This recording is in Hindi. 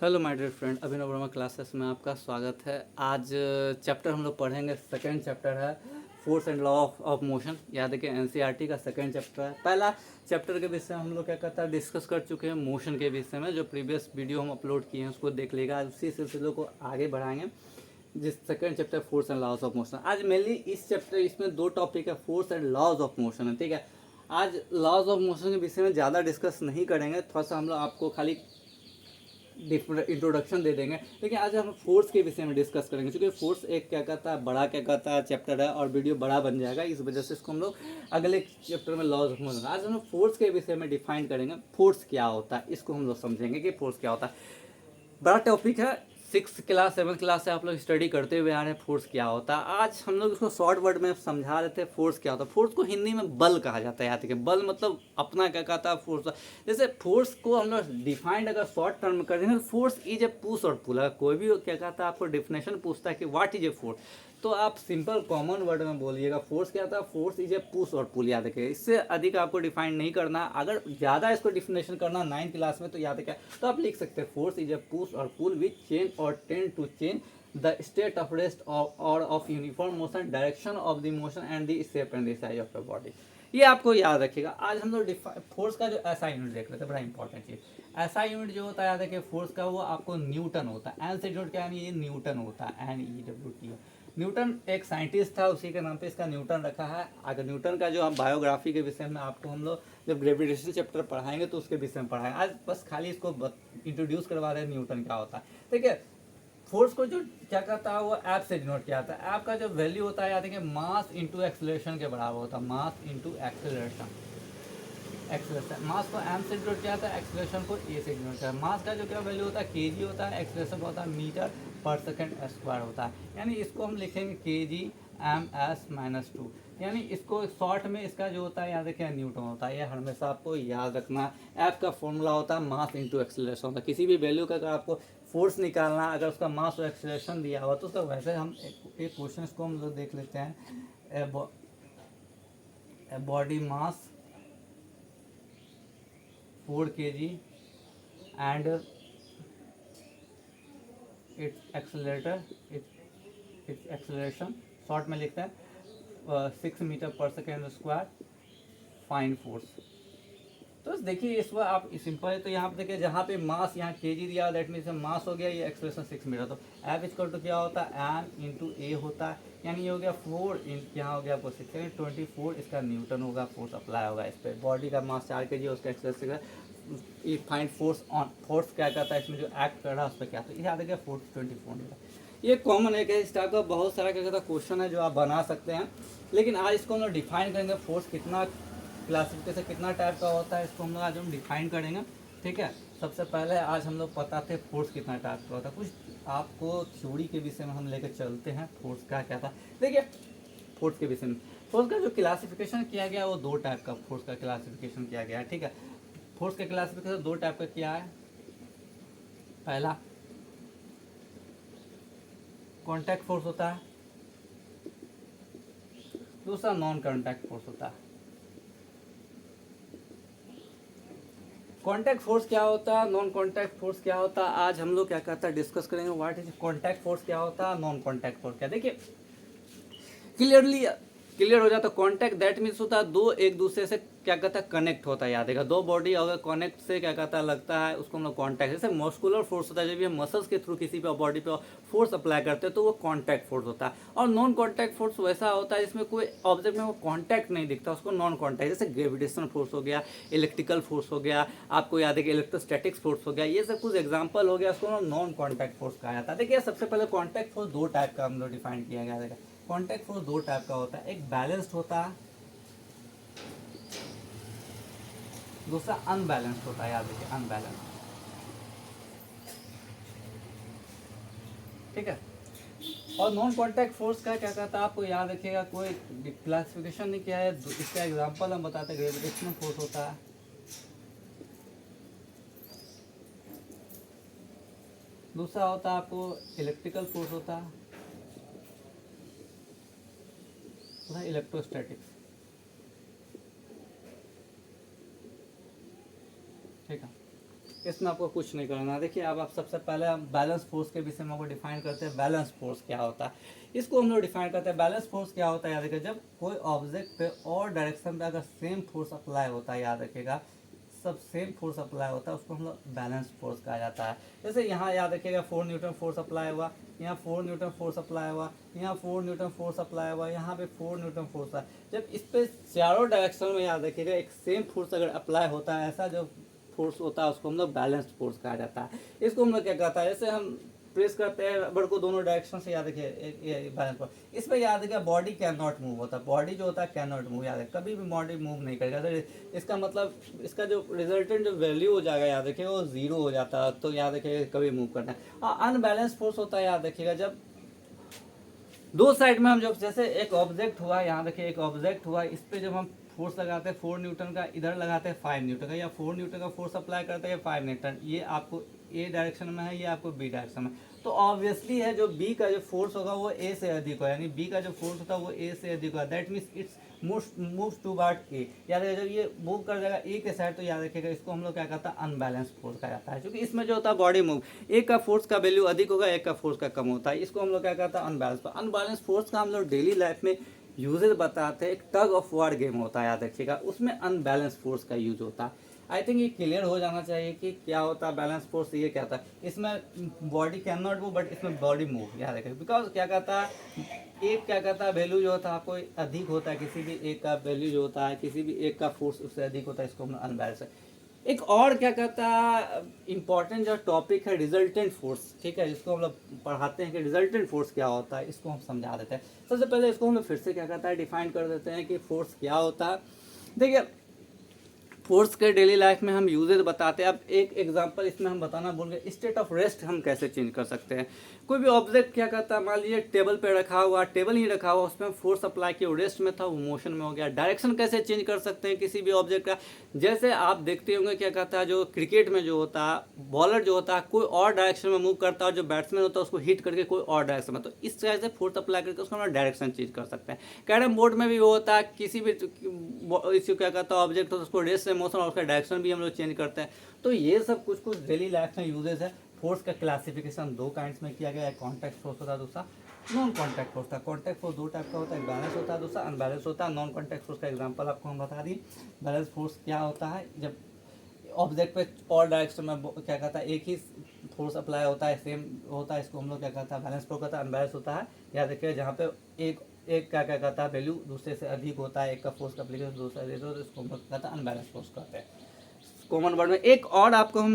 Hello my dear friend, Abhinav Varma classes में आपका स्वागत है। आज चैप्टर हम लोग पढ़ेंगे। सेकंड चैप्टर है force and law of motion. याद है कि एनसीईआरटी का सेकंड चैप्टर है। पहला चैप्टर के विषय हम लोग क्या करता है डिस्कस कर चुके हैं मोशन के विषय में। जो प्रीवियस वीडियो हम अपलोड किए हैं उसको देख लीजिएगा। आज उसी सिलसिले को आगे बढ़ाएंगे। जिस second chapter force and laws of motion, आज मेनली इस चैप्टर इसमें दो टॉपिक है, force and laws of motion है। ठीक है, आज लॉज ऑफ मोशन के विषय में ज़्यादा डिस्कस नहीं करेंगे। थोड़ा सा हम लोग आपको खाली इंट्रोडक्शन दे देंगे। लेकिन आज हम फोर्स के विषय में डिस्कस करेंगे, क्योंकि फोर्स एक क्या कहता है बड़ा क्या कहता है चैप्टर है और वीडियो बड़ा बन जाएगा। इस वजह से इसको हम लोग अगले चैप्टर में लॉज ऑफ मोशन, आज हम लोग फोर्स के विषय में डिफाइन करेंगे। फोर्स क्या होता है इसको हम लोग समझेंगे कि फोर्स क्या होता है। बड़ा टॉपिक है, 6 क्लास 7 क्लास से आप लोग स्टडी करते हुए आ रहे हैं फोर्स क्या होता है। आज हम लोग इसको शॉर्ट वर्ड में समझा देते हैं फोर्स क्या होता है। फोर्स को हिंदी में बल कहा जाता है। याद रखिए, बल मतलब अपना क्या कहता है फोर्स। जैसे फोर्स को हम लोग डिफाइंड अगर शॉर्ट टर्म में कर देंगे, force is a push or पुल। अगर कोई भी क्या कहता है आपको डेफिनेशन पूछता है कि व्हाट इज ए फोर्स, तो आप सिंपल कॉमन वर्ड में बोलिएगा फोर्स क्या था। Force is a push or पुल। याद रखिए, इससे अधिक आपको डिफाइन नहीं करना। अगर ज़्यादा इसको डिफिनेशन करना 9th क्लास में तो याद रखिए, तो आप लिख सकते हैं force is a push or pull which change or tend to change the state of rest or of uniform motion, direction of the motion and the shape and the size of the body. ये आपको याद रखिएगा। आज हम लोग फोर्स का जो ऐसा यूनिट देख रहे थे, बड़ा इंपॉर्टेंट चीज। ऐसा यूनिट जो होता है याद रखिए फोर्स का, वो आपको न्यूटन होता है। एन से यूनिट क्या है, ये न्यूटन होता है। NEWT। न्यूटन एक साइंटिस्ट था, उसी के नाम पे इसका न्यूटन रखा है। अगर न्यूटन का जो हम बायोग्राफी के विषय में आपको हम लोग जब ग्रेविटेशन चैप्टर पढ़ाएंगे तो उसके विषय में पढ़ाएंगे। आज बस खाली इसको इंट्रोड्यूस करवा रहे हैं न्यूटन क्या होता है। ठीक है, फोर्स को जो क्या कहता है वो ऐप से डिनोट किया जाता है। ऐप का जो वैल्यू होता है याद है कि मास इंटू एक्सेलरेशन के बराबर होता है। Mass into acceleration. Acceleration mass को एम से डिनोट किया जाता है, एक्सेलरेशन को ए से डिनोट किया जाता है। मास का जो क्या वैल्यू होता है केजी होता है, एक्सेलरेशन होता है मीटर पर सेकंड स्क्वायर होता है। यानी इसको हम लिखेंगे kg/-2। यानी इसको शॉर्ट में इसका जो होता है याद रखिए न्यूटन होता है। ये हमेशा आपको याद रखना। एफ का फॉर्मूला होता है मास इंटू एक्सेलरेशन होता है। किसी भी वैल्यू का अगर आपको फोर्स निकालना, अगर उसका मास और एक्सेलरेशन दिया हुआ तो उसका वैसे हम एक क्वेश्चन को हम लोग देख लेते हैं। Body mass 4 kg and its accelerator its acceleration short में लिखता है 6 मीटर पर सेकेंड स्क्वायर, फाइन फोर्स। तो देखिए इस बार आप सिंपल है। तो यहाँ पे देखिए जहाँ पे मास यहाँ केजी दिया दैट मीन्स मास हो गया, ये एक्सप्रेशन 6 मीटर। तो एफ इक्वल टू क्या होता है एम इंटू ए होता है। यानी ये हो गया 4 यहाँ हो गया आपको 6 24 इसका न्यूटन होगा, फोर्स अप्लाई होगा इस पर। बॉडी का मास 4 kg, उसका एक्सप्रेशन ये फाइंड फोर्स ऑन। फोर्स क्या कहता है इसमें जो एक्ट कर रहा है उस पर क्या, तो याद है फोर्स 24 ये कॉमन है। इस टाइप का बहुत सारा क्या कहता है क्वेश्चन है जो आप बना सकते हैं। लेकिन आज इसको हम लोग डिफाइन करेंगे फोर्स कितना क्लासिफिकेशन कितना टाइप का होता है, इसको हम लोग आज हम डिफाइन करेंगे। ठीक है, सबसे पहले आज हम लोग पता थे फोर्स कितना टाइप का होता है। कुछ आपको थ्योरी के विषय में हम लेकर चलते हैं फोर्स का क्या था। देखिए फोर्स के विषय में फोर्स का जो क्लासिफिकेशन किया गया वो 2 टाइप का फोर्स का क्लासिफिकेशन किया गया है। ठीक है, फोर्स का क्लासिफिकेशन 2 टाइप का किया है। पहला कॉन्टैक्ट फोर्स होता है, दूसरा नॉन कॉन्टैक्ट फोर्स होता है। कॉन्टैक्ट फोर्स क्या होता है, नॉन कॉन्टैक्ट फोर्स क्या होता है, आज हम लोग क्या कहता है डिस्कस करेंगे। व्हाट इज कॉन्टैक्ट फोर्स क्या होता है, नॉन कॉन्टैक्ट फोर्स क्या। देखिए क्लियरली क्लियर हो जाता है। कॉन्टैक्ट दैट मीन्स होता है दो एक दूसरे से क्या कहता है कनेक्ट होता है। याद रहेगा, दो बॉडी अगर कनेक्ट से क्या कहता है लगता है उसको हम लोग कॉन्टैक्ट। जैसे मस्कुलर फोर्स होता है, जब ये मसल्स के थ्रू किसी पे बॉडी पे फोर्स अप्लाई करते हैं तो वो कॉन्टैक्ट फोर्स होता है। और नॉन कॉन्टैक्ट फोर्स वैसा होता है जिसमें कोई ऑब्जेक्ट में वो कॉन्टैक्ट नहीं दिखता, उसको नॉन कॉन्टैक्ट। जैसे ग्रेविटेशनल फोर्स हो गया, इलेक्ट्रिकल फोर्स हो गया, आपको याद है कि इलेक्ट्रोस्टैटिक्स फोर्स हो गया, ये सब कुछ एग्जाम्पल हो गया, उसको नॉन कॉन्टैक्ट फोर्स कहा जाता है। देखिए सबसे पहले कॉन्टैक्ट फोर्स 2 टाइप का हम लोग डिफाइन किया गया है। कॉन्टैक्ट फोर्स 2 टाइप का होता है, एक बैलेंस्ड होता है, दूसरा अनबैलेंस्ड होता है। याद रखिए अनबैलेंस्ड। ठीक है, और नॉन कॉन्टैक्ट फोर्स का क्या कहता है आपको याद रखिएगा, कोई क्लासिफिकेशन नहीं किया है। इसका एग्जांपल हम बताते हैं, ग्रेविटेशनल फोर्स होता है, दूसरा होता है आपको इलेक्ट्रिकल फोर्स होता है, दूसरा इलेक्ट्रोस्टैटिक्स। ठीक है, इसमें आपको कुछ नहीं करना। देखिए अब आप सबसे पहले हम बैलेंस फोर्स के विषय में आपको डिफाइन करते हैं। बैलेंस फोर्स क्या होता है, इसको हम लोग डिफाइन करते हैं। बैलेंस फोर्स क्या होता है, याद रखिए, जब कोई ऑब्जेक्ट पे और डायरेक्शन पे अगर सेम फोर्स अप्लाई होता है, याद रखिएगा, सब सेम फोर्स अप्लाई होता है, उसको हम लोग बैलेंस फोर्स कहा जाता है। जैसे यहाँ याद रखिएगा 4 न्यूटन फोर्स अप्लाई हुआ, यहाँ 4 न्यूटन फोर्स अप्लाई हुआ, यहाँ 4 न्यूटन फोर्स अप्लाई हुआ, यहाँ पे 4 न्यूटन फोर्स है। जब इस पे चारों डायरेक्शन में याद रखिएगा एक सेम फोर्स अगर अप्लाई होता है, ऐसा जो फोर्स होता है उसको हम लोग बैलेंस्ड फोर्स कहा जाता है। इसको हम लोग क्या कहता है, जैसे हम प्रेस करते हैं रबड़ को दोनों डायरेक्शन से, याद रखिए बैलेंस फोर्स। इसमें याद रखिए बॉडी कैन नॉट मूव होता है, बॉडी जो होता है कैन नॉट मूव, याद है, कभी भी बॉडी मूव नहीं करेगा। तो इसका मतलब इसका जो रिजल्टेंट जो वैल्यू हो जाएगा, याद रखिए, वो जीरो हो जाता है। तो याद रखिएगा कभी मूव करना है। अनबैलेंस फोर्स होता है, याद रखिएगा, जब दो साइड में हम जब जैसे एक ऑब्जेक्ट हुआ, यहाँ देखिए एक ऑब्जेक्ट हुआ, इस पे जब हम फोर्स लगाते हैं 4 न्यूटन का, इधर लगाते हैं 5 न्यूटन का, या 4 न्यूटन का फोर्स अप्लाई करते हैं 5 न्यूटन, ये आपको ए डायरेक्शन में है, ये आपको बी डायरेक्शन में। तो ऑब्वियसली है जो बी का जो फोर्स होगा वो ए से अधिक होगा, यानी बी का जो फोर्स होता है वो ए से अधिक होगा। That means it's move toward A. याद रखिएगा जब ये मूव कर जाएगा ए के साइड, तो याद रखिएगा इसको हम लोग क्या कहता है, अनबैलेंस फोर्स कहा जाता है। क्योंकि इसमें जो होता है बॉडी मूव, एक का फोर्स का वैल्यू अधिक होगा, एक का फोर्स का कम होता है। इसको हम लोग क्या कहता है, अनबैलेंस। अनबैलेंस फोर्स का हम लोग डेली लाइफ में यूजेज बताते हैं। एक टग ऑफ वार गेम होता है, याद रखिएगा, उसमें अनबैलेंस फोर्स का यूज होता है। आई थिंक ये क्लियर हो जाना चाहिए कि क्या होता है बैलेंस फोर्स, ये क्या होता है। इसमें body can not move, but इसमें बॉडी मूव, याद रखिएगा। बिकॉज क्या कहता है, एक क्या कहता है वैल्यू जो होता है आपको अधिक होता है, किसी भी एक का वैल्यू जो होता है, किसी भी एक का फोर्स उससे अधिक होता है, इसको हम अनबैलेंस है। एक और क्या कहता है इंपॉर्टेंट जो टॉपिक है, रिजल्टेंट फोर्स, ठीक है, जिसको हम लोग पढ़ाते हैं कि रिजल्टेंट फोर्स क्या होता है, इसको हम समझा देते हैं। सबसे पहले इसको हम लोग फिर से क्या कहता है डिफाइन कर देते हैं कि फोर्स क्या होता है। देखिए फोर्स के डेली लाइफ में हम यूजेज बताते हैं। अब एक एग्जांपल इसमें हम बताना भूल गए, स्टेट ऑफ रेस्ट हम कैसे चेंज कर सकते हैं। कोई भी ऑब्जेक्ट क्या करता है, मान लीजिए टेबल पे रखा हुआ, टेबल ही रखा हुआ, उसमें फोर्स अप्लाई किया, रेस्ट में था, वो मोशन में हो गया। डायरेक्शन कैसे चेंज कर सकते हैं किसी भी ऑब्जेक्ट का, जैसे आप देखते होंगे क्या कहता है, जो क्रिकेट में जो होता है बॉलर जो होता है कोई और डायरेक्शन में मूव करता है, जो बैट्समैन होता है उसको हिट करके कोई और डायरेक्शन में, तो इस तरह से फोर्स अप्लाई करके उसको हम डायरेक्शन चेंज कर सकते हैं। कैरम बोर्ड में भी वो होता है, किसी भी इसको क्या कहता है ऑब्जेक्ट होता है, उसको रेस्ट से मोशन और उसका डायरेक्शन भी हम लोग चेंज करते हैं। तो ये सब कुछ कुछ डेली लाइफ में यूजेस है। फोर्स का क्लासिफिकेशन दो काइंड्स में किया गया है, कॉन्टैक्ट फोर्स होता है, दूसरा नॉन कॉन्टैक्ट फोर्स था। कॉन्टैक्ट फोर्स दो टाइप का होता है, एक बैलेंस होता है, दूसरा अनबैलेंस होता है। नॉन कॉन्टैक्ट फोर्स का एग्जांपल आपको हम बता दिए। बैलेंस फोर्स क्या होता है, जब ऑब्जेक्ट पे और डायरेक्शन में क्या कहता है एक ही फोर्स अप्लाई होता है, सेम होता है, इसको हम लोग क्या कहता है बैलेंस फोर्स कहता है। अनबैलेंस होता है, याद रखिए, जहाँ पे एक एक क्या कहता है वैल्यू दूसरे से अधिक होता है, एक का फोर्स का एप्लीकेशन दूसरा दे दो, तो इसको हम लोग कहता है अनबैलेंस फोर्स कहते हैं। कॉमन वर्ड में एक और आपको हम